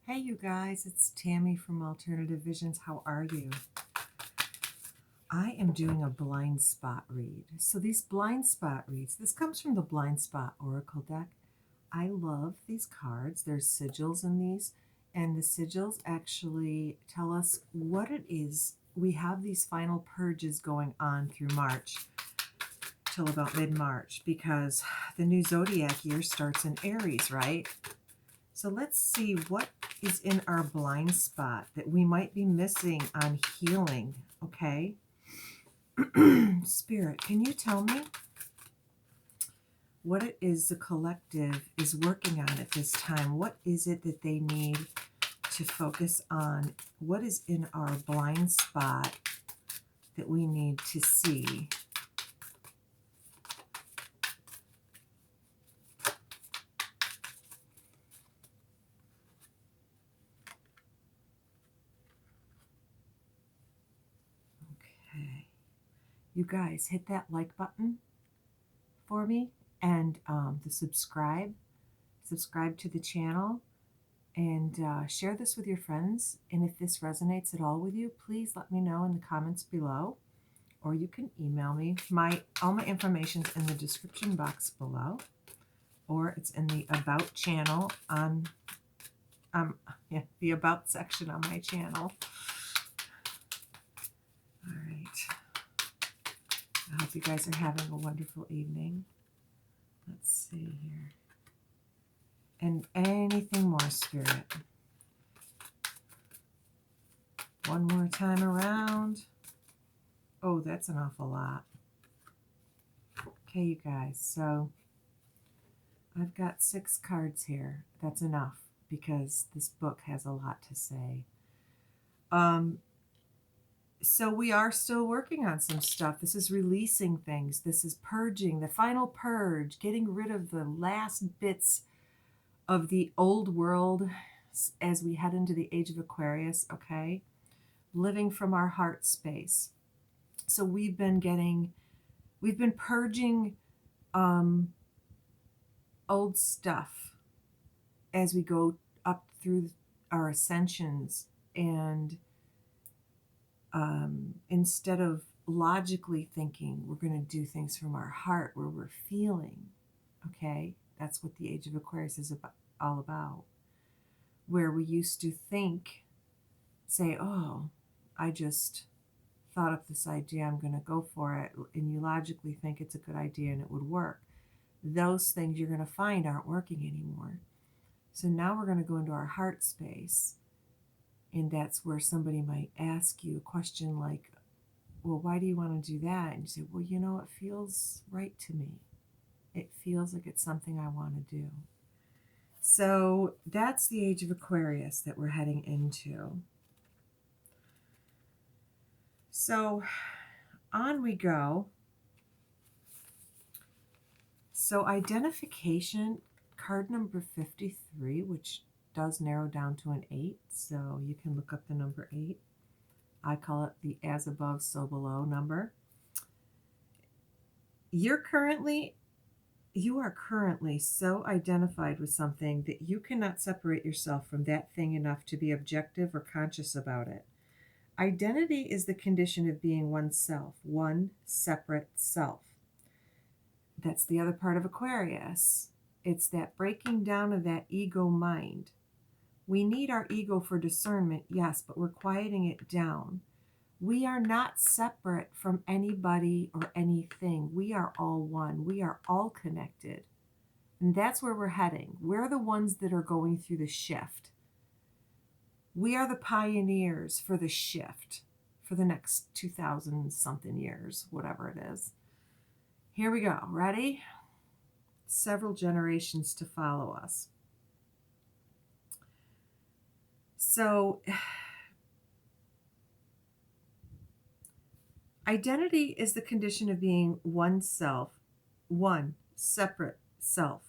Hey you guys, it's Tammy from Alternative Visions. How are you? I am doing a blind spot read. So these blind spot reads, this comes from the Blind Spot Oracle deck. I love these cards. There's sigils in these, and the sigils actually tell us what it is. We have these final purges going on through March till about mid-March because the new zodiac year starts in Aries, right? So let's see what is in our blind spot that we might be missing on healing, okay? Spirit, can you tell me what it is the collective is working on at this time? What is it that they need to focus on? What is in our blind spot that we need to see? Okay. You guys, hit that like button for me and the subscribe to the channel, and share this with your friends. And if this resonates at all with you, please let me know in the comments below, or you can email me. All my information's in the description box below, or it's in the about channel on the about section on my channel. All right. I hope you guys are having a wonderful evening. Let's see here. And anything more, Spirit. One more time around. Oh, that's an awful lot. Okay, you guys. So I've got 6 cards here. That's enough because this book has a lot to say. So we are still working on some stuff. This is releasing things. This is purging, the final purge, getting rid of the last bits of the old world as we head into the age of Aquarius, okay? Living from our heart space. So we've been purging old stuff as we go up through our ascensions, and instead of logically thinking, we're going to do things from our heart where we're feeling, okay? That's what the age of Aquarius is all about. Where we used to think, say, oh, I just thought up this idea, I'm going to go for it, and you logically think it's a good idea and it would work. Those things you're going to find aren't working anymore. So now we're going to go into our heart space, and that's where somebody might ask you a question like, well, why do you want to do that? And you say, well, you know, it feels right to me. It feels like it's something I want to do. So that's the age of Aquarius that we're heading into. So on we go. So identification, card number 53, which does narrow down to an 8. So you can look up the number 8. I call it the as above, so below number. You are currently so identified with something that you cannot separate yourself from that thing enough to be objective or conscious about it. Identity is the condition of being oneself, one separate self. That's the other part of Aquarius. It's that breaking down of that ego mind. We need our ego for discernment, yes, but we're quieting it down. We are not separate from anybody or anything. We are all one. We are all connected. And that's where we're heading. We're the ones that are going through the shift. We are the pioneers for the shift for the next 2,000 something years, whatever it is. Here we go. Ready? Several generations to follow us. So identity is the condition of being oneself, one separate self.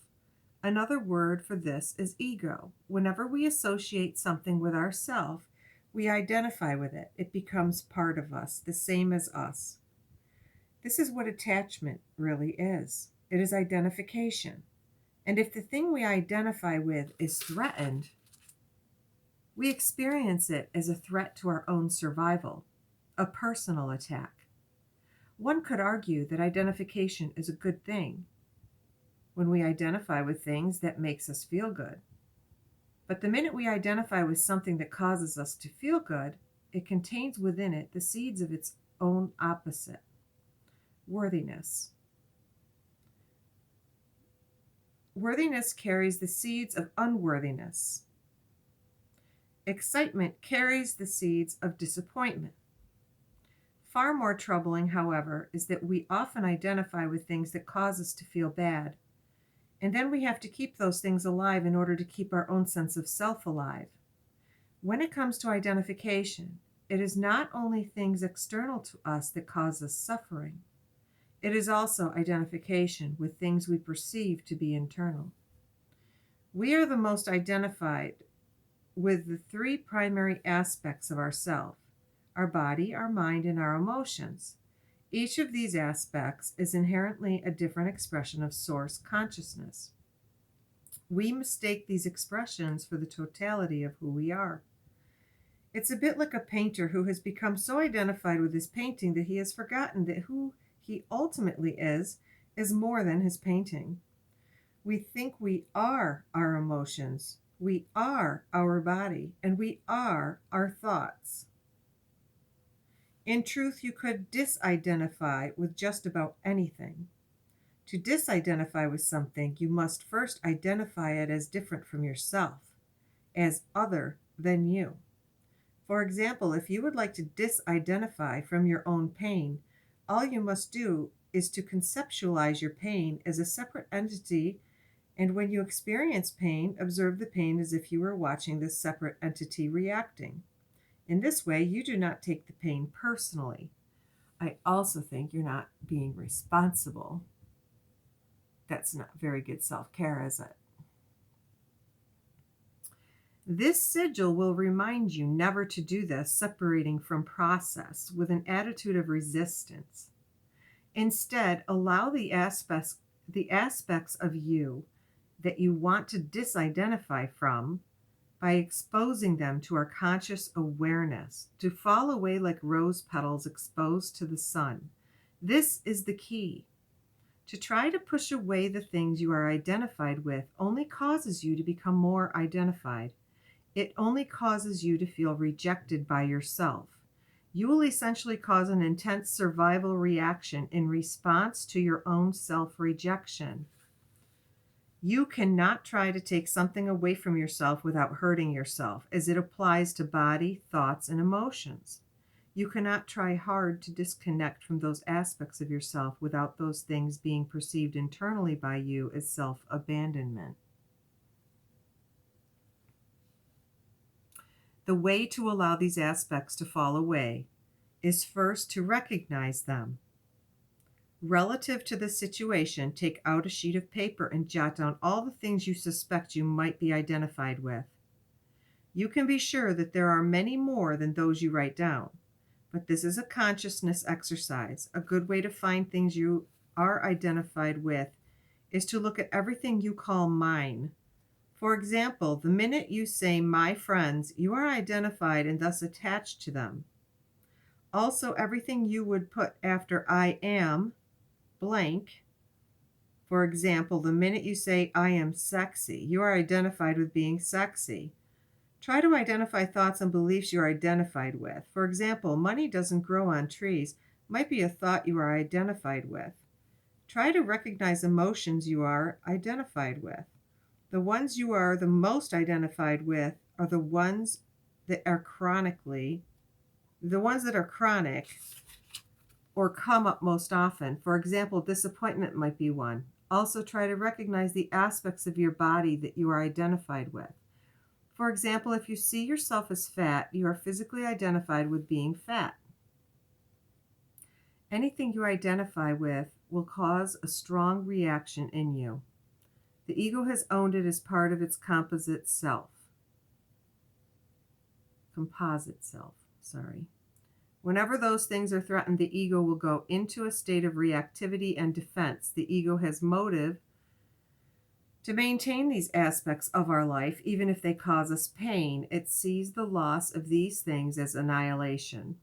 Another word for this is ego. Whenever we associate something with ourself, we identify with it. It becomes part of us, the same as us. This is what attachment really is. It is identification. And if the thing we identify with is threatened, We experience it as a threat to our own survival, a personal attack. One could argue that identification is a good thing when we identify with things that makes us feel good. But the minute we identify with something that causes us to feel good, it contains within it the seeds of its own opposite, worthiness. Worthiness carries the seeds of unworthiness. Excitement carries the seeds of disappointment. Far more troubling, however, is that we often identify with things that cause us to feel bad, and then we have to keep those things alive in order to keep our own sense of self alive. When it comes to identification, it is not only things external to us that cause us suffering, it is also identification with things we perceive to be internal. We are the most identified with the three primary aspects of ourself: our body, our mind, and our emotions. Each of these aspects is inherently a different expression of source consciousness. We mistake these expressions for the totality of who we are. It's a bit like a painter who has become so identified with his painting that he has forgotten that who he ultimately is more than his painting. We think we are our emotions, we are our body, and we are our thoughts. In truth, you could disidentify with just about anything. To disidentify with something, you must first identify it as different from yourself, as other than you. For example, if you would like to disidentify from your own pain, all you must do is to conceptualize your pain as a separate entity, and when you experience pain, observe the pain as if you were watching this separate entity reacting. In this way, you do not take the pain personally. I also think you're not being responsible. That's not very good self-care, is it? This sigil will remind you never to do this, separating from process with an attitude of resistance. Instead, allow the aspects of you that you want to disidentify from by exposing them to our conscious awareness, to fall away like rose petals exposed to the sun. This is the key. To try to push away the things you are identified with only causes you to become more identified. It only causes you to feel rejected by yourself. You will essentially cause an intense survival reaction in response to your own self-rejection. You cannot try to take something away from yourself without hurting yourself, as it applies to body, thoughts, and emotions. You cannot try hard to disconnect from those aspects of yourself without those things being perceived internally by you as self-abandonment. The way to allow these aspects to fall away is first to recognize them. Relative to the situation, take out a sheet of paper and jot down all the things you suspect you might be identified with. You can be sure that there are many more than those you write down, but this is a consciousness exercise. A good way to find things you are identified with is to look at everything you call mine. For example, the minute you say my friends, you are identified and thus attached to them. Also, everything you would put after I am blank. For example, the minute you say I am sexy, you are identified with being sexy. Try to identify thoughts and beliefs you are identified with. For example, money doesn't grow on trees might be a thought you are identified with. Try to recognize emotions you are identified with. The ones you are the most identified with are the ones that are chronic or come up most often. For example, disappointment might be one. Also, try to recognize the aspects of your body that you are identified with. For example, if you see yourself as fat, you are physically identified with being fat. Anything you identify with will cause a strong reaction in you. The ego has owned it as part of its composite self. Whenever those things are threatened, the ego will go into a state of reactivity and defense. The ego has motive To maintain these aspects of our life, even if they cause us pain, it sees the loss of these things as annihilation.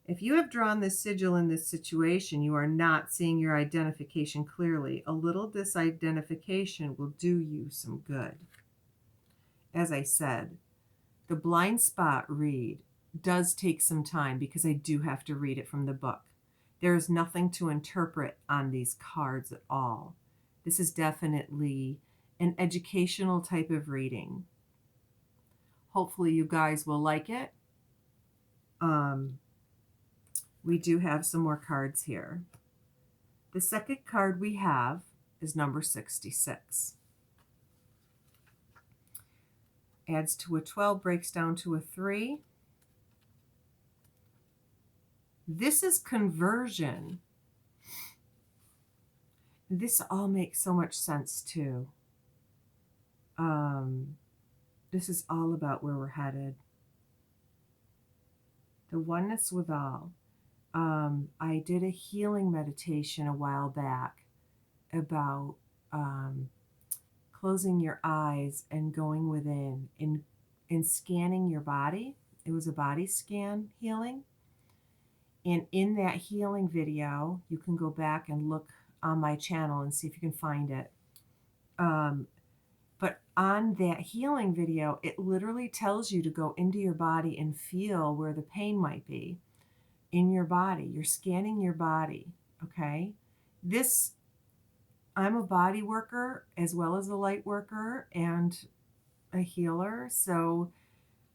If you have drawn this sigil in this situation, you are not seeing your identification clearly. A little disidentification will do you some good. As I said, the blind spot read does take some time because I do have to read it from the book. There is nothing to interpret on these cards at all. This is definitely an educational type of reading. Hopefully you guys will like it. We do have some more cards here. The second card we have is number 66. Adds to a 12, breaks down to a 3. This is conversion. This all makes so much sense too. This is all about where we're headed. The oneness with all. I did a healing meditation a while back about closing your eyes and going within and scanning your body. It was a body scan healing. And in that healing video, you can go back and look on my channel and see if you can find it. But on that healing video, it literally tells you to go into your body and feel where the pain might be in your body. You're scanning your body, okay? I'm a body worker as well as a light worker and a healer. So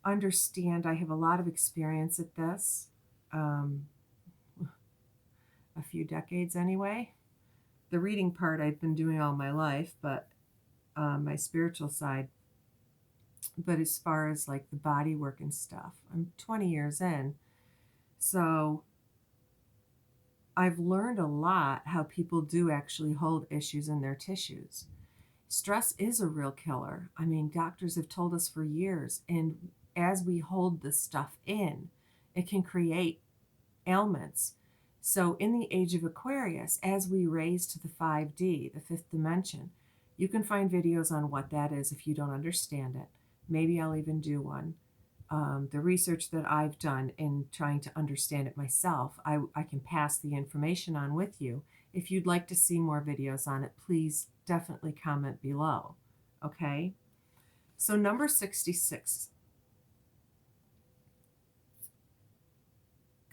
understand I have a lot of experience at this. A few decades anyway. The reading part I've been doing all my life, but my spiritual side. But as far as like the body work and stuff, I'm 20 years in. So I've learned a lot how people do actually hold issues in their tissues. Stress is a real killer. I mean, doctors have told us for years, and as we hold this stuff in, it can create ailments. So in the age of Aquarius, as we raise to the 5D, the fifth dimension, you can find videos on what that is if you don't understand it. Maybe I'll even do one. The research that I've done in trying to understand it myself, I can pass the information on with you. If you'd like to see more videos on it, please definitely comment below. Okay? So number 66.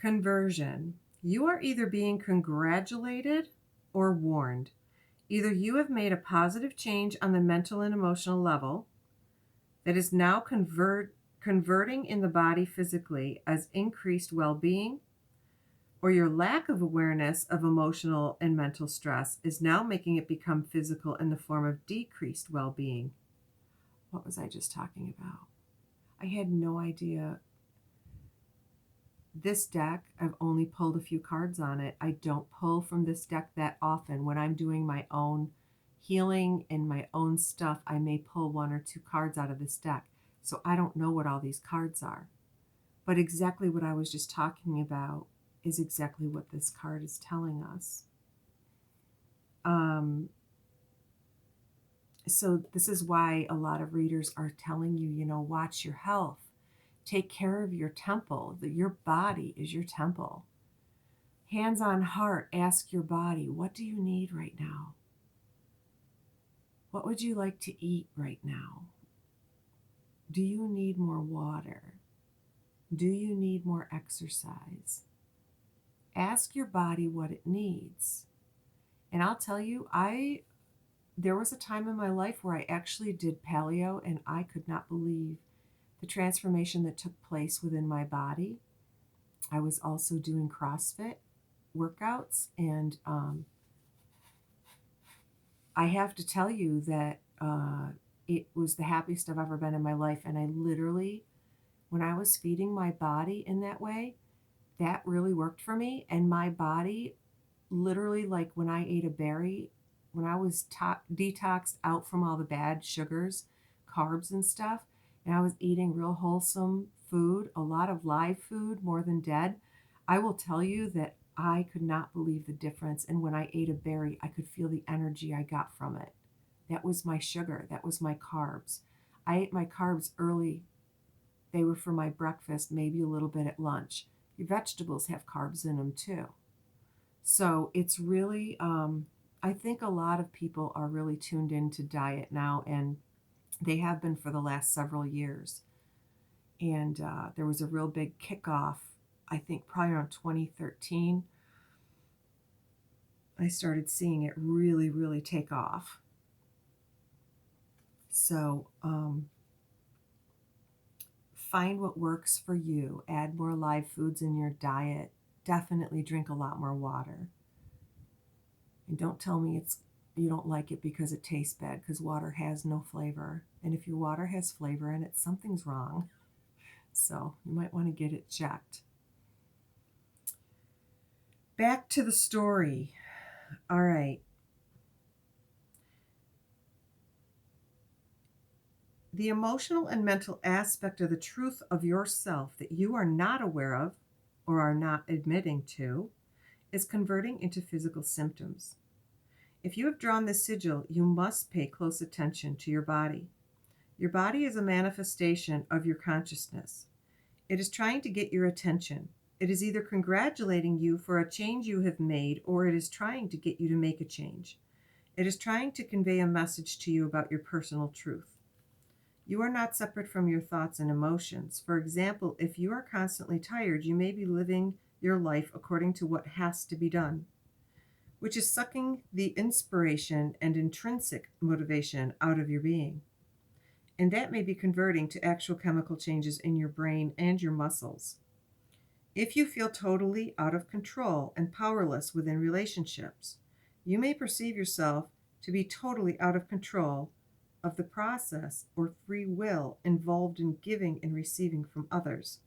Conversion. You are either being congratulated or warned. Either you have made a positive change on the mental and emotional level that is now converting in the body physically as increased well-being, or your lack of awareness of emotional and mental stress is now making it become physical in the form of decreased well-being. What was I just talking about? I had no idea. This deck, I've only pulled a few cards on it. I don't pull from this deck that often. When I'm doing my own healing and my own stuff, I may pull 1 or 2 cards out of this deck. So I don't know what all these cards are. But exactly what I was just talking about is exactly what this card is telling us. So this is why a lot of readers are telling you, watch your health. Take care of your temple. Your body is your temple. Hands on heart, ask your body, what do you need right now? What would you like to eat right now? Do you need more water? Do you need more exercise? Ask your body what it needs. And I'll tell you, there was a time in my life where I actually did paleo, and I could not believe the transformation that took place within my body. I was also doing CrossFit workouts, and I have to tell you that it was the happiest I've ever been in my life. And I literally, when I was feeding my body in that way, that really worked for me. And my body literally, like when I ate a berry, when I was detoxed out from all the bad sugars, carbs and stuff, and I was eating real wholesome food, a lot of live food more than dead, I will tell you that I could not believe the difference. And when I ate a berry, I could feel the energy I got from it. That was my sugar. That was my carbs. I ate my carbs early. They were for my breakfast, maybe a little bit at lunch. Your vegetables have carbs in them too. So it's really, I think a lot of people are really tuned into diet now, and they have been for the last several years. And there was a real big kickoff, I think probably around 2013. I started seeing it really, really take off. So find what works for you. Add more live foods in your diet. Definitely drink a lot more water. And don't tell me you don't like it because it tastes bad, because water has no flavor. And if your water has flavor in it, something's wrong. So you might want to get it checked. Back to the story. All right. The emotional and mental aspect of the truth of yourself that you are not aware of or are not admitting to is converting into physical symptoms. If you have drawn this sigil, you must pay close attention to your body. Your body is a manifestation of your consciousness. It is trying to get your attention. It is either congratulating you for a change you have made, or it is trying to get you to make a change. It is trying to convey a message to you about your personal truth. You are not separate from your thoughts and emotions. For example, if you are constantly tired, you may be living your life according to what has to be done, which is sucking the inspiration and intrinsic motivation out of your being. And that may be converting to actual chemical changes in your brain and your muscles. If you feel totally out of control and powerless within relationships, you may perceive yourself to be totally out of control of the process or free will involved in giving and receiving from others.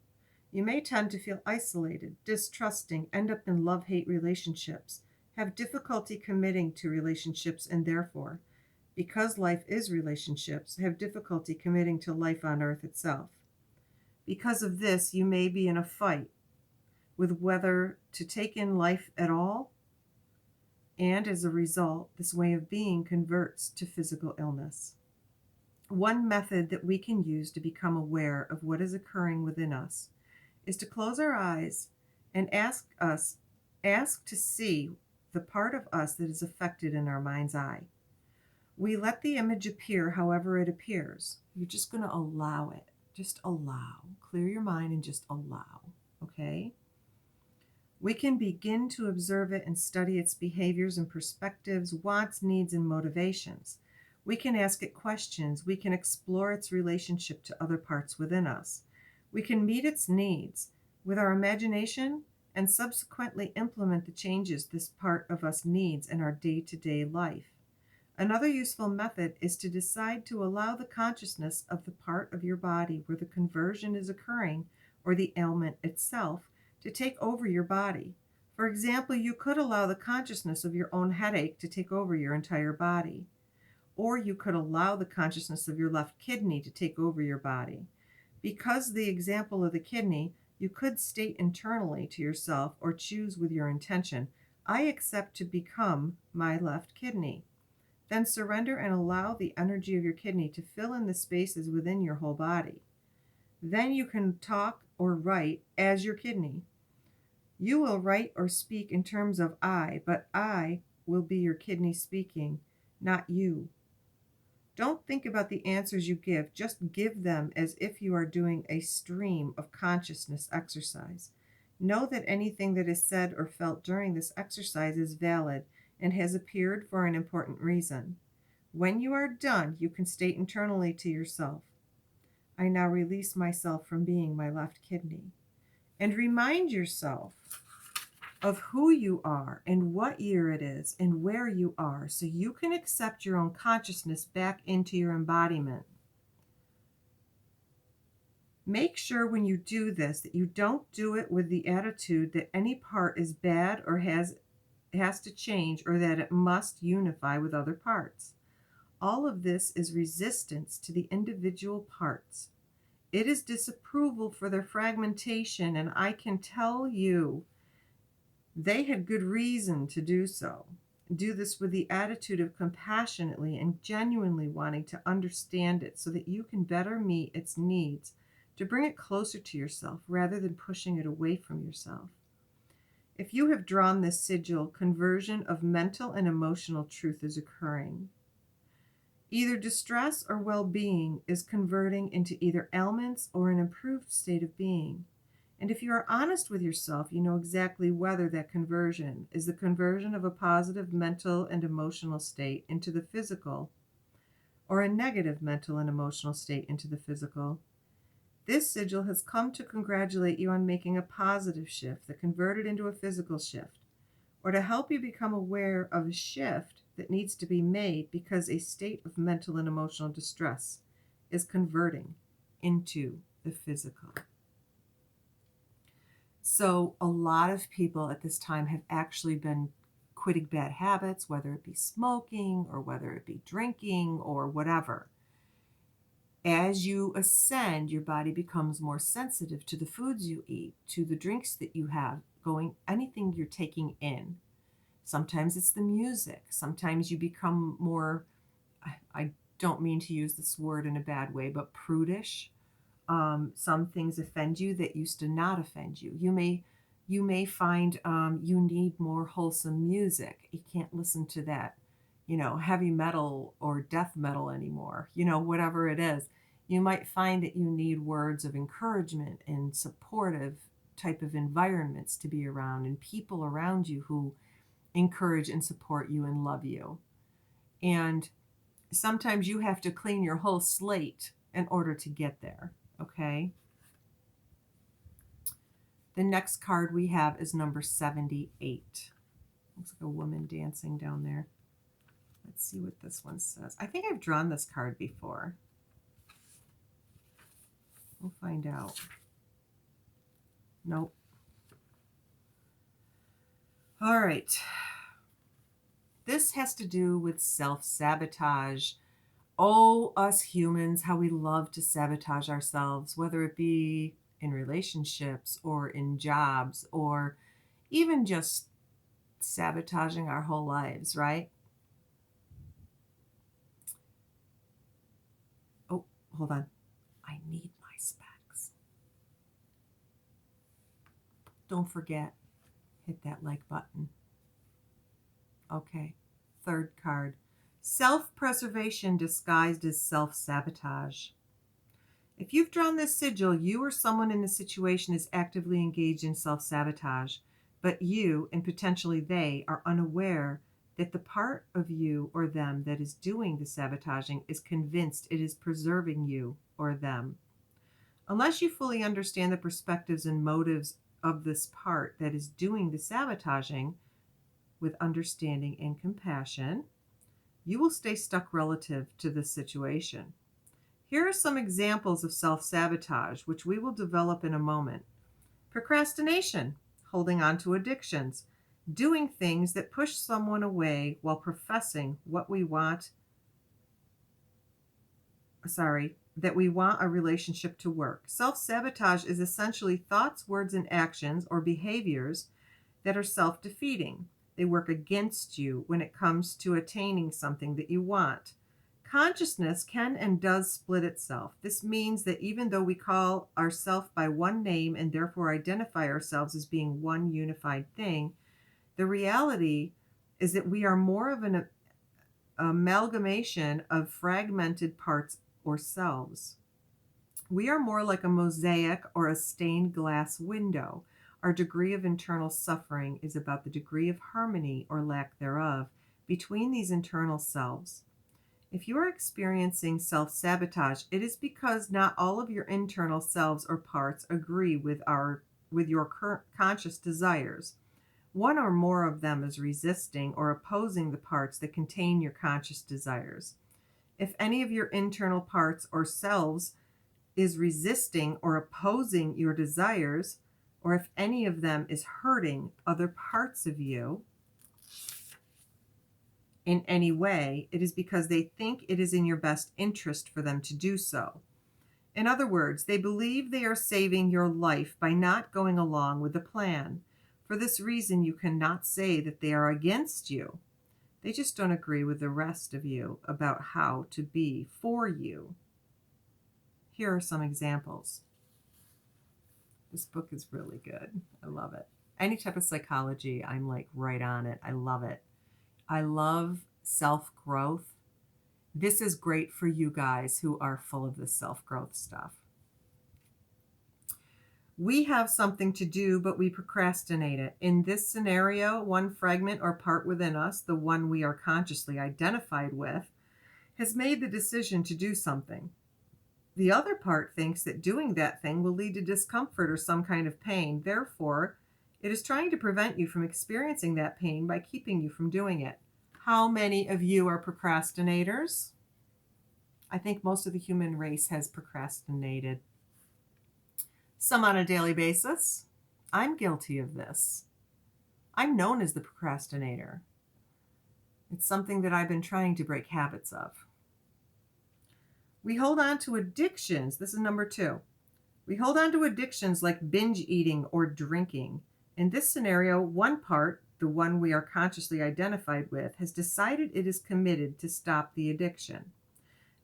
You may tend to feel isolated, distrusting, end up in love-hate relationships, have difficulty committing to relationships, and therefore, because life is relationships, have difficulty committing to life on earth itself. Because of this, you may be in a fight with whether to take in life at all, and as a result, this way of being converts to physical illness. One method that we can use to become aware of what is occurring within us is to close our eyes and ask to see the part of us that is affected in our mind's eye. We let the image appear however it appears. You're just going to allow it. Just allow. Clear your mind and just allow. Okay? We can begin to observe it and study its behaviors and perspectives, wants, needs, and motivations. We can ask it questions. We can explore its relationship to other parts within us. We can meet its needs with our imagination and subsequently implement the changes this part of us needs in our day-to-day life. Another useful method is to decide to allow the consciousness of the part of your body where the conversion is occurring, or the ailment itself, to take over your body. For example, you could allow the consciousness of your own headache to take over your entire body. Or you could allow the consciousness of your left kidney to take over your body. Because the example of the kidney, you could state internally to yourself or choose with your intention, I accept to become my left kidney. Then surrender and allow the energy of your kidney to fill in the spaces within your whole body. Then you can talk or write as your kidney. You will write or speak in terms of I, but I will be your kidney speaking, not you. Don't think about the answers you give. Just give them as if you are doing a stream of consciousness exercise. Know that anything that is said or felt during this exercise is valid and has appeared for an important reason. When you are done, you can state internally to yourself, I now release myself from being my left kidney. And remind yourself of who you are and what year it is and where you are, so you can accept your own consciousness back into your embodiment. Make sure when you do this that you don't do it with the attitude that any part is bad or has to change, or that it must unify with other parts. All of this is resistance to the individual parts. It is disapproval for their fragmentation, and I can tell you they had good reason to do so. Do this with the attitude of compassionately and genuinely wanting to understand it so that you can better meet its needs, to bring it closer to yourself rather than pushing it away from yourself. If you have drawn this sigil, conversion of mental and emotional truth is occurring. Either distress or well-being is converting into either ailments or an improved state of being. And if you are honest with yourself, you know exactly whether that conversion is the conversion of a positive mental and emotional state into the physical, or a negative mental and emotional state into the physical. This sigil has come to congratulate you on making a positive shift that converted into a physical shift, or to help you become aware of a shift that needs to be made because a state of mental and emotional distress is converting into the physical. So a lot of people at this time have actually been quitting bad habits, whether it be smoking or whether it be drinking or whatever. As you ascend, your body becomes more sensitive to the foods you eat, to the drinks that you have, anything you're taking in. Sometimes it's the music. Sometimes you become more, I don't mean to use this word in a bad way, but prudish. Some things offend you that used to not offend you. You may find you need more wholesome music. You can't listen to that, heavy metal or death metal anymore. Whatever it is, you might find that you need words of encouragement and supportive type of environments to be around, and people around you who encourage and support you and love you. And sometimes you have to clean your whole slate in order to get there. Okay. The next card we have is number 78. Looks like a woman dancing down there. Let's see what this one says. I think I've drawn this card before. We'll find out. Nope. All right. This has to do with self-sabotage. Oh, us humans, how we love to sabotage ourselves, whether it be in relationships or in jobs or even just sabotaging our whole lives, right? Oh, hold on. I need my specs. Don't forget, hit that like button. Okay, third card. Self-preservation disguised as self-sabotage. If you've drawn this sigil, you or someone in the situation is actively engaged in self-sabotage, but you, and potentially they, are unaware that the part of you or them that is doing the sabotaging is convinced it is preserving you or them. Unless you fully understand the perspectives and motives of this part that is doing the sabotaging with understanding and compassion, you will stay stuck relative to this situation. Here are some examples of self-sabotage, which we will develop in a moment. Procrastination, holding on to addictions, doing things that push someone away while professing that we want a relationship to work. Self-sabotage is essentially thoughts, words, and actions or behaviors that are self-defeating. They work against you when it comes to attaining something that you want. Consciousness can and does split itself. This means that even though we call ourselves by one name and therefore identify ourselves as being one unified thing, the reality is that we are more of an amalgamation of fragmented parts or selves. We are more like a mosaic or a stained glass window. Our degree of internal suffering is about the degree of harmony or lack thereof between these internal selves. If you are experiencing self-sabotage, it is because not all of your internal selves or parts agree with your current conscious desires. One or more of them is resisting or opposing the parts that contain your conscious desires. If any of your internal parts or selves is resisting or opposing your desires, or if any of them is hurting other parts of you in any way, it is because they think it is in your best interest for them to do so. In other words, they believe they are saving your life by not going along with the plan. For this reason, you cannot say that they are against you. They just don't agree with the rest of you about how to be for you. Here are some examples. This book is really good. I love it. Any type of psychology, I'm like right on it. I love it. I love self-growth. This is great for you guys who are full of this self-growth stuff. We have something to do, but we procrastinate it. In this scenario, one fragment or part within us, the one we are consciously identified with, has made the decision to do something. The other part thinks that doing that thing will lead to discomfort or some kind of pain. Therefore, it is trying to prevent you from experiencing that pain by keeping you from doing it. How many of you are procrastinators? I think most of the human race has procrastinated. Some on a daily basis. I'm guilty of this. I'm known as the procrastinator. It's something that I've been trying to break habits of. We hold on to addictions. This is number 2. We hold on to addictions like binge eating or drinking. In this scenario, one part, the one we are consciously identified with, has decided it is committed to stop the addiction.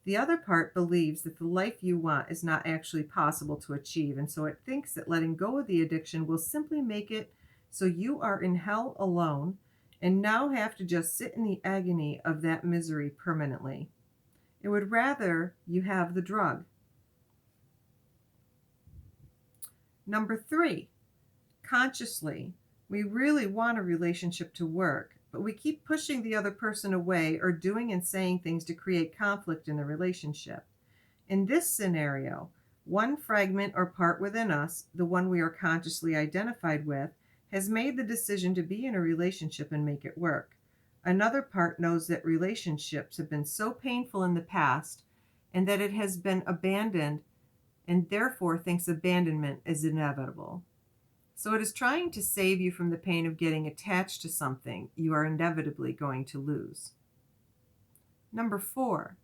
The other part believes that the life you want is not actually possible to achieve, and so it thinks that letting go of the addiction will simply make it so you are in hell alone and now have to just sit in the agony of that misery permanently. It would rather you have the drug. Number 3, consciously, we really want a relationship to work, but we keep pushing the other person away or doing and saying things to create conflict in the relationship. In this scenario, one fragment or part within us, the one we are consciously identified with, has made the decision to be in a relationship and make it work. Another part knows that relationships have been so painful in the past and that it has been abandoned and therefore thinks abandonment is inevitable. So it is trying to save you from the pain of getting attached to something you are inevitably going to lose. Number 4,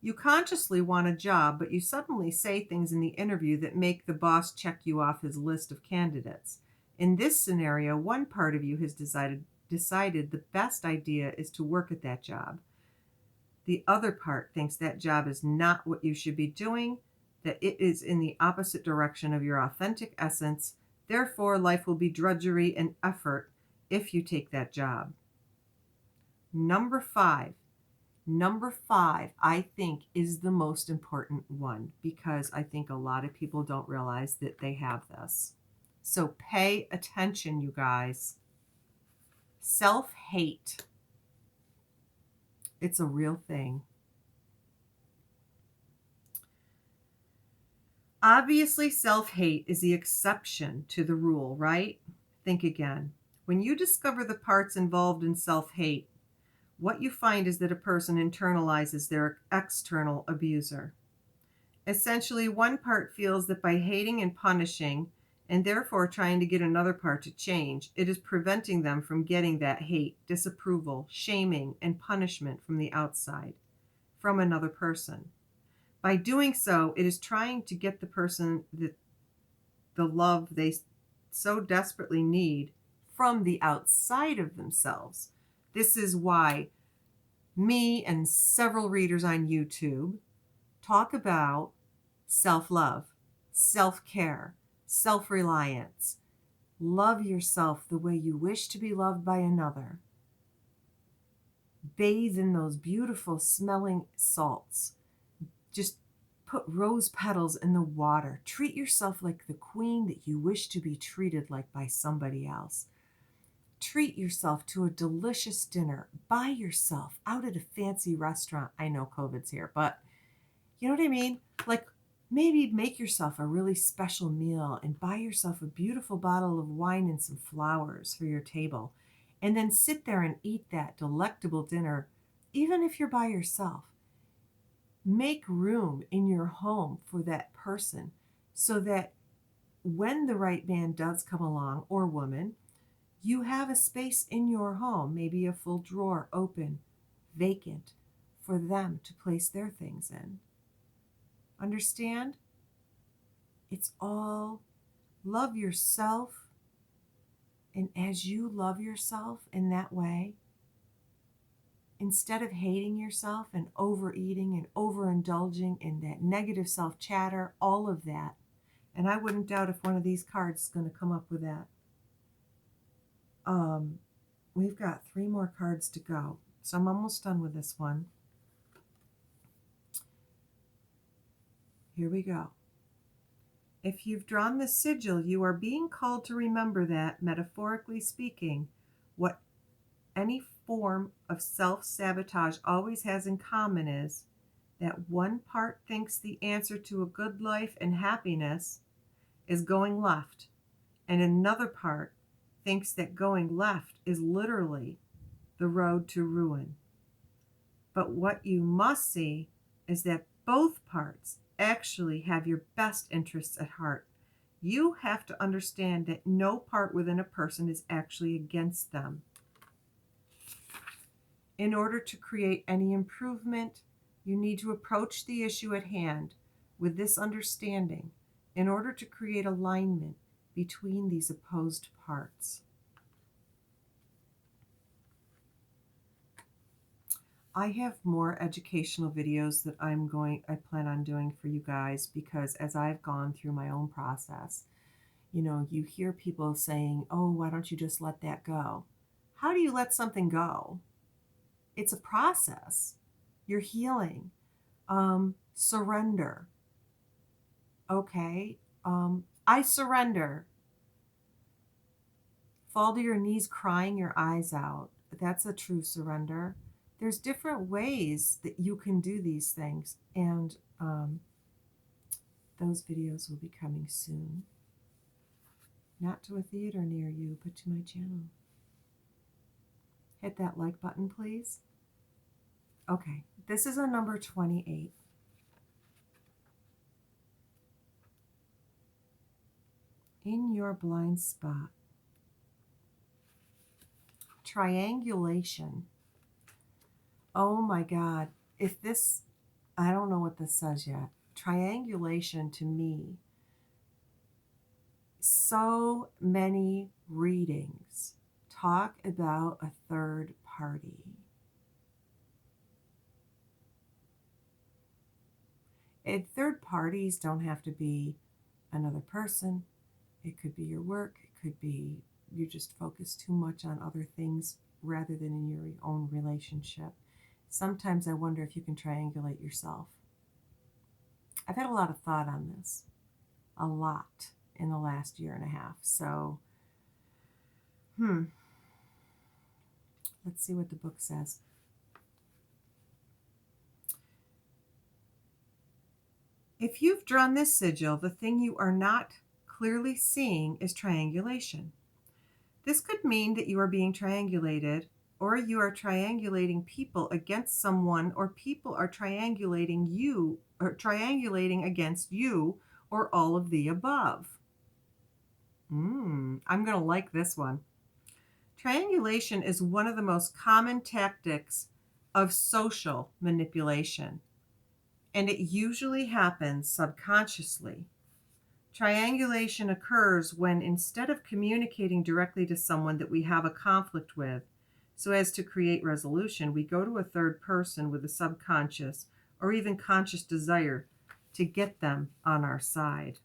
you consciously want a job, but you suddenly say things in the interview that make the boss check you off his list of candidates. In this scenario, one part of you has decided the best idea is to work at that job. The other part thinks that job is not what you should be doing, that it is in the opposite direction of your authentic essence. Therefore, life will be drudgery and effort if you take that job. Number 5, I think, is the most important one because I think a lot of people don't realize that they have this. So pay attention, you guys. Self-hate. It's a real thing. Obviously, self-hate is the exception to the rule, right? Think again. When you discover the parts involved in self-hate, what you find is that a person internalizes their external abuser. Essentially, one part feels that by hating and punishing, and therefore trying to get another part to change, it is preventing them from getting that hate, disapproval, shaming, and punishment from the outside, from another person. By doing so, it is trying to get the person the love they so desperately need from the outside of themselves. This is why me and several readers on YouTube talk about self-love, self-care, self-reliance. Love yourself the way you wish to be loved by another. Bathe in those beautiful smelling salts. Just put rose petals in the water. Treat yourself like the queen that you wish to be treated like by somebody else. Treat yourself to a delicious dinner by yourself out at a fancy restaurant. I know COVID's here, but you know what I mean? Like maybe make yourself a really special meal and buy yourself a beautiful bottle of wine and some flowers for your table. And then sit there and eat that delectable dinner, even if you're by yourself. Make room in your home for that person so that when the right man does come along, or woman, you have a space in your home, maybe a full drawer open, vacant, for them to place their things in. Understand? It's all love yourself. And as you love yourself in that way, instead of hating yourself and overeating and overindulging in that negative self-chatter, all of that. And I wouldn't doubt if one of these cards is going to come up with that. We've got 3 more cards to go. So I'm almost done with this one. Here we go. If you've drawn the sigil, you are being called to remember that, metaphorically speaking, what any form of self-sabotage always has in common is that one part thinks the answer to a good life and happiness is going left, and another part thinks that going left is literally the road to ruin. But what you must see is that both parts actually have your best interests at heart. You have to understand that no part within a person is actually against them. In order to create any improvement, you need to approach the issue at hand with this understanding in order to create alignment between these opposed parts. I have more educational videos that I plan on doing for you guys, because as I've gone through my own process, you hear people saying, oh, why don't you just let that go? How do you let something go? It's a process. You're healing. Surrender. Okay. I surrender. Fall to your knees crying your eyes out. That's a true surrender. There's different ways that you can do these things, and those videos will be coming soon. Not to a theater near you, but to my channel. Hit that like button, please. Okay, this is a number 28. In your blind spot. Triangulation. Oh my God. I don't know what this says yet. Triangulation to me. So many readings talk about a third party. And third parties don't have to be another person. It could be your work. It could be you just focus too much on other things rather than in your own relationship. Sometimes I wonder if you can triangulate yourself. I've had a lot of thought on this, a lot, in the last year and a half. So, let's see what the book says. If you've drawn this sigil, the thing you are not clearly seeing is triangulation. This could mean that you are being triangulated, or you are triangulating people against someone, or people are triangulating you, or triangulating against you, or all of the above. I'm going to like this one. Triangulation is one of the most common tactics of social manipulation, and it usually happens subconsciously. Triangulation occurs when, instead of communicating directly to someone that we have a conflict with, so as to create resolution, we go to a third person with a subconscious or even conscious desire to get them on our side,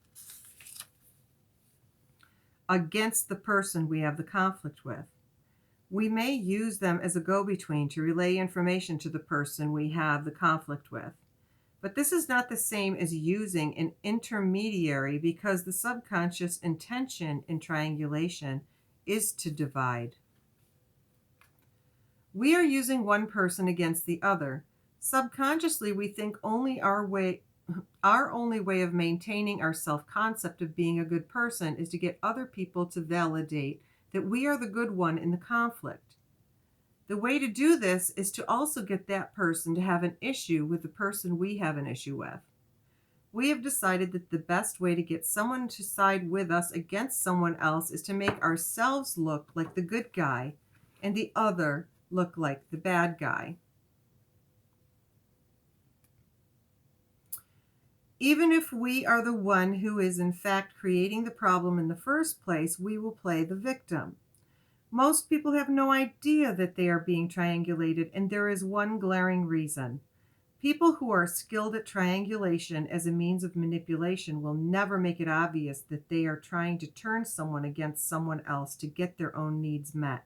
against the person we have the conflict with. We may use them as a go-between to relay information to the person we have the conflict with. But this is not the same as using an intermediary, because the subconscious intention in triangulation is to divide. We are using one person against the other. Subconsciously, we think our only way of maintaining our self-concept of being a good person is to get other people to validate that we are the good one in the conflict. The way to do this is to also get that person to have an issue with the person we have an issue with. We have decided that the best way to get someone to side with us against someone else is to make ourselves look like the good guy and the other look like the bad guy. Even if we are the one who is in fact creating the problem in the first place, we will play the victim. Most people have no idea that they are being triangulated, and there is one glaring reason. People who are skilled at triangulation as a means of manipulation will never make it obvious that they are trying to turn someone against someone else to get their own needs met.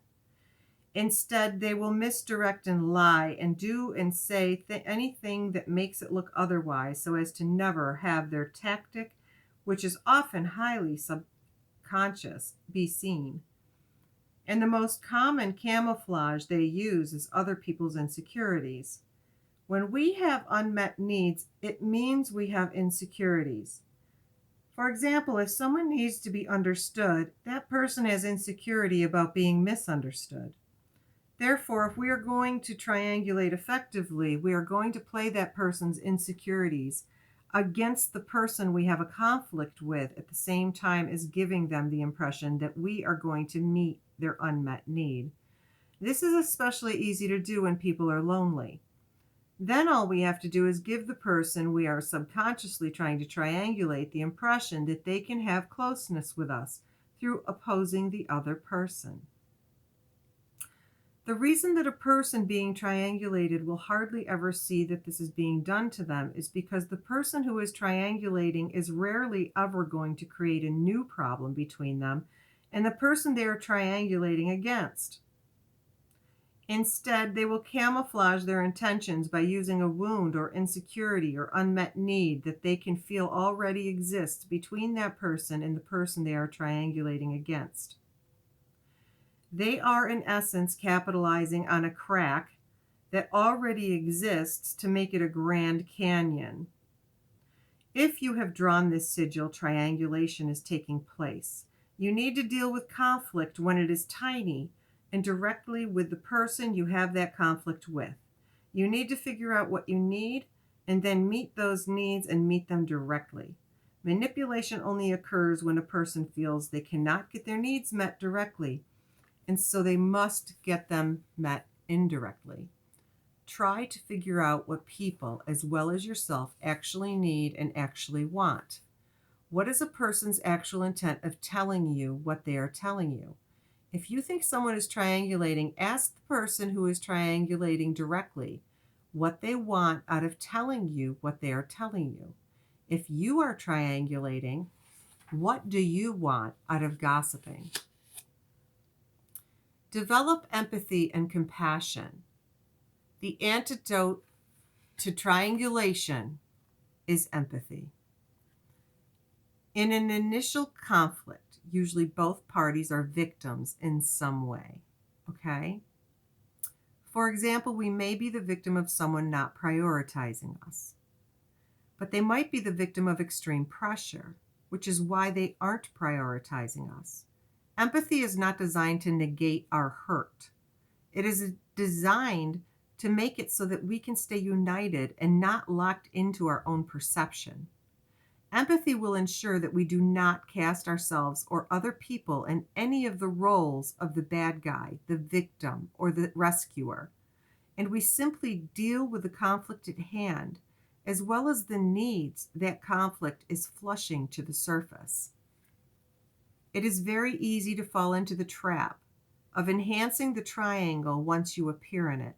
Instead, they will misdirect and lie and do and say anything that makes it look otherwise so as to never have their tactic, which is often highly subconscious, be seen. And the most common camouflage they use is other people's insecurities. When we have unmet needs, it means we have insecurities. For example, if someone needs to be understood, that person has insecurity about being misunderstood. Therefore, if we are going to triangulate effectively, we are going to play that person's insecurities against the person we have a conflict with at the same time as giving them the impression that we are going to meet their unmet need. This is especially easy to do when people are lonely. Then all we have to do is give the person we are subconsciously trying to triangulate the impression that they can have closeness with us through opposing the other person. The reason that a person being triangulated will hardly ever see that this is being done to them is because the person who is triangulating is rarely ever going to create a new problem between them and the person they are triangulating against. Instead, they will camouflage their intentions by using a wound or insecurity or unmet need that they can feel already exists between that person and the person they are triangulating against. They are, in essence, capitalizing on a crack that already exists to make it a Grand Canyon. If you have drawn this sigil, triangulation is taking place. You need to deal with conflict when it is tiny and directly with the person you have that conflict with. You need to figure out what you need and then meet those needs and meet them directly. Manipulation only occurs when a person feels they cannot get their needs met directly, and so they must get them met indirectly. Try to figure out what people, as well as yourself, actually need and actually want. What is a person's actual intent of telling you what they are telling you? If you think someone is triangulating, ask the person who is triangulating directly what they want out of telling you what they are telling you. If you are triangulating, what do you want out of gossiping? Develop empathy and compassion. The antidote to triangulation is empathy. In an initial conflict, usually both parties are victims in some way, okay? For example, we may be the victim of someone not prioritizing us, but they might be the victim of extreme pressure, which is why they aren't prioritizing us. Empathy is not designed to negate our hurt. It is designed to make it so that we can stay united and not locked into our own perception. Empathy will ensure that we do not cast ourselves or other people in any of the roles of the bad guy, the victim, or the rescuer, and we simply deal with the conflict at hand, as well as the needs that conflict is flushing to the surface. It is very easy to fall into the trap of enhancing the triangle once you appear in it.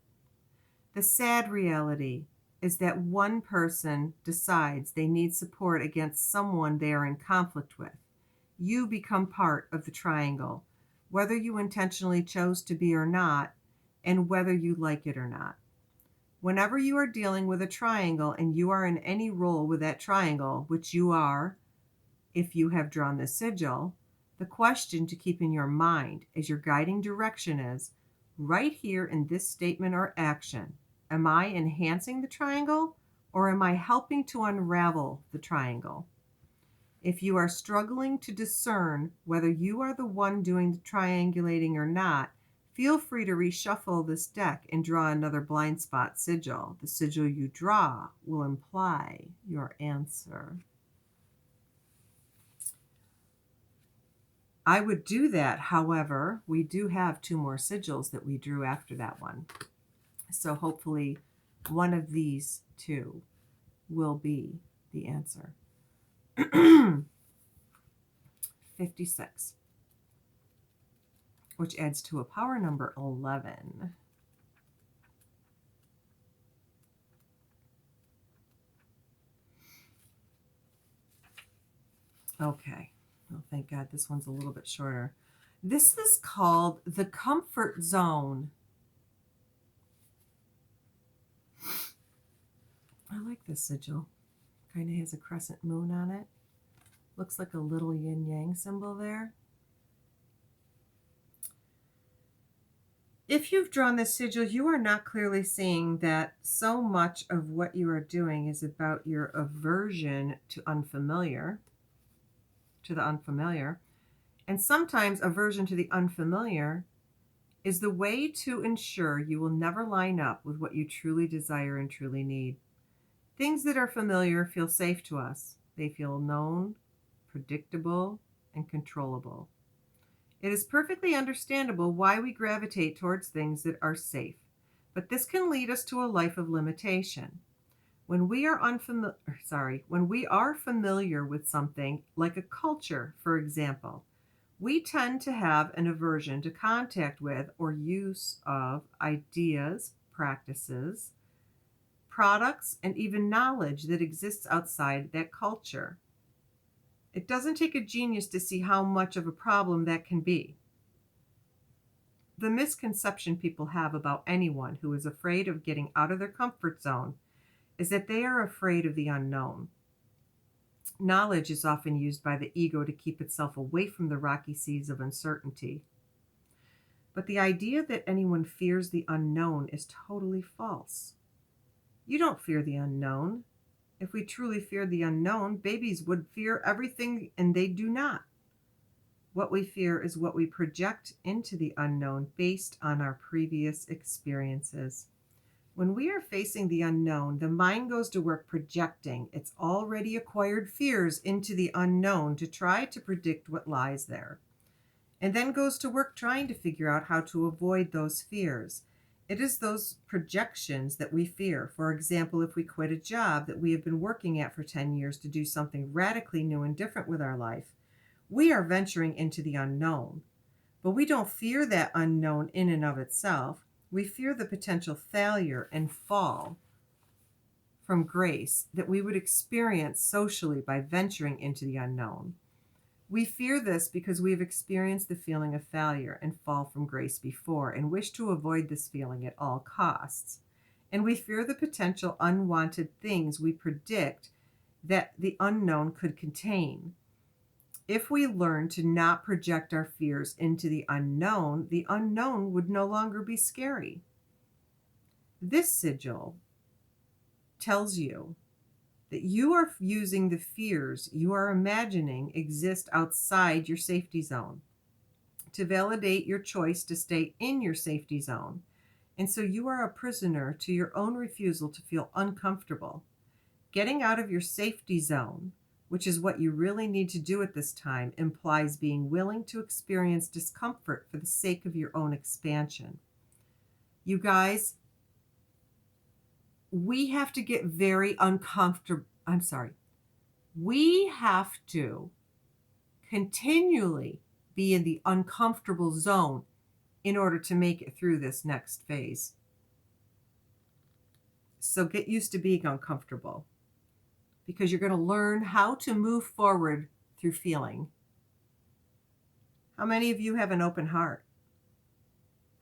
The sad reality is that one person decides they need support against someone they are in conflict with. You become part of the triangle, whether you intentionally chose to be or not, and whether you like it or not. Whenever you are dealing with a triangle and you are in any role with that triangle, which you are, if you have drawn the sigil, the question to keep in your mind as your guiding direction is, right here in this statement or action, am I enhancing the triangle or am I helping to unravel the triangle? If you are struggling to discern whether you are the one doing the triangulating or not, feel free to reshuffle this deck and draw another blind spot sigil. The sigil you draw will imply your answer. I would do that, however, we do have 2 more sigils that we drew after that one. So hopefully one of these 2 will be the answer. 56. which adds to a power number 11. Okay. Oh, thank God this one's a little bit shorter. This is called the comfort zone. I like this sigil. Kind of has a crescent moon on it. Looks like a little yin-yang symbol there. If you've drawn this sigil, you are not clearly seeing that so much of what you are doing is about your aversion to unfamiliar, to the unfamiliar. And sometimes aversion to the unfamiliar is the way to ensure you will never line up with what you truly desire and truly need. Things that are familiar feel safe to us. They feel known, predictable, and controllable. It is perfectly understandable why we gravitate towards things that are safe, but this can lead us to a life of limitation. When we are familiar with something, like a culture, for example, we tend to have an aversion to contact with or use of ideas, practices, products, and even knowledge that exists outside that culture. It doesn't take a genius to see how much of a problem that can be. The misconception people have about anyone who is afraid of getting out of their comfort zone is that they are afraid of the unknown. Knowledge is often used by the ego to keep itself away from the rocky seas of uncertainty. But the idea that anyone fears the unknown is totally false. You don't fear the unknown. If we truly feared the unknown, babies would fear everything, and they do not. What we fear is what we project into the unknown based on our previous experiences. When we are facing the unknown, the mind goes to work projecting its already acquired fears into the unknown to try to predict what lies there, and then goes to work trying to figure out how to avoid those fears. It is those projections that we fear. For example, if we quit a job that we have been working at for 10 years to do something radically new and different with our life, we are venturing into the unknown. But we don't fear that unknown in and of itself. We fear the potential failure and fall from grace that we would experience socially by venturing into the unknown. We fear this because we have experienced the feeling of failure and fall from grace before and wish to avoid this feeling at all costs. And we fear the potential unwanted things we predict that the unknown could contain. If we learn to not project our fears into the unknown would no longer be scary. This sigil tells you that you are using the fears you are imagining exist outside your safety zone to validate your choice to stay in your safety zone. And so you are a prisoner to your own refusal to feel uncomfortable. Getting out of your safety zone, which is what you really need to do at this time, implies being willing to experience discomfort for the sake of your own expansion. You guys, we have to get very uncomfortable. We have to continually be in the uncomfortable zone in order to make it through this next phase. So get used to being uncomfortable, because you're going to learn how to move forward through feeling. How many of you have an open heart?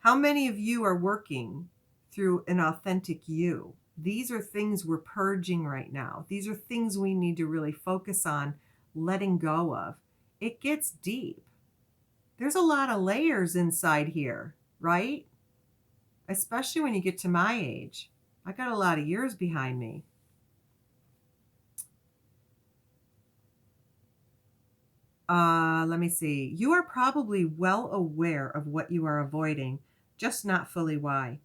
How many of you are working through an authentic you? These are things we're purging right now. These are things we need to really focus on letting go of. It gets deep. There's a lot of layers inside here, right? Especially when you get to my age. I got a lot of years behind me. Let me see. You are probably well aware of what you are avoiding, just not fully why.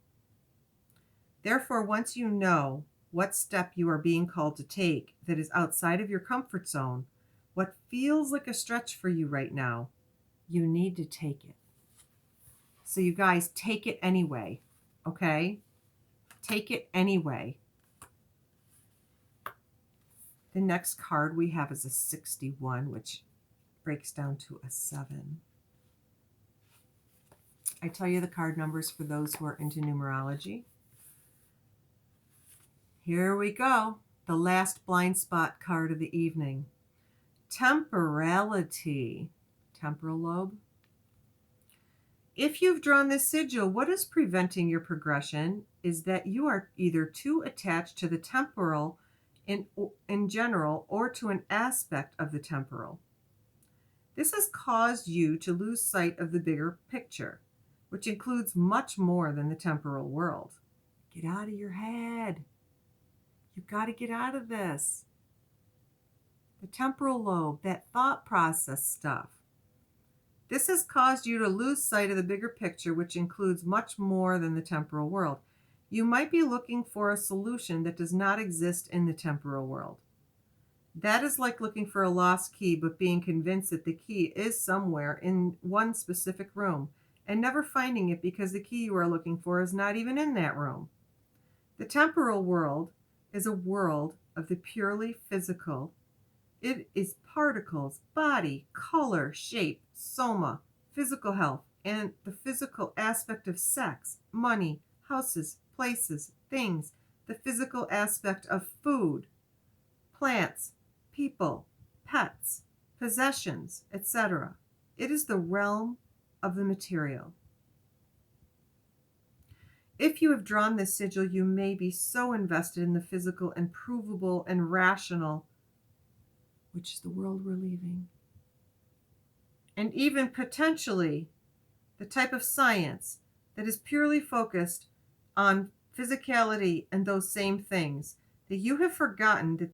Therefore, once you know what step you are being called to take that is outside of your comfort zone, what feels like a stretch for you right now, you need to take it. So you guys, take it anyway, okay? Take it anyway. The next card we have is a 61, which breaks down to a 7. I tell you the card numbers for those who are into numerology. Here we go. The last blind spot card of the evening. Temporality. Temporal lobe. If you've drawn this sigil, what is preventing your progression is that you are either too attached to the temporal in general or to an aspect of the temporal. This has caused you to lose sight of the bigger picture, which includes much more than the temporal world. Get out of your head. You've got to get out of this. The temporal lobe, that thought process stuff. This has caused you to lose sight of the bigger picture, which includes much more than the temporal world. You might be looking for a solution that does not exist in the temporal world. That is like looking for a lost key, but being convinced that the key is somewhere in one specific room, and never finding it because the key you are looking for is not even in that room. The temporal world is a world of the purely physical. It is particles, body, color, shape, soma, physical health, and the physical aspect of sex, money, houses, places, things, the physical aspect of food, plants, people, pets, possessions, etc. It is the realm of the material. If you have drawn this sigil, you may be so invested in the physical and provable and rational, which is the world we're leaving, and even potentially the type of science that is purely focused on physicality and those same things, that you have forgotten that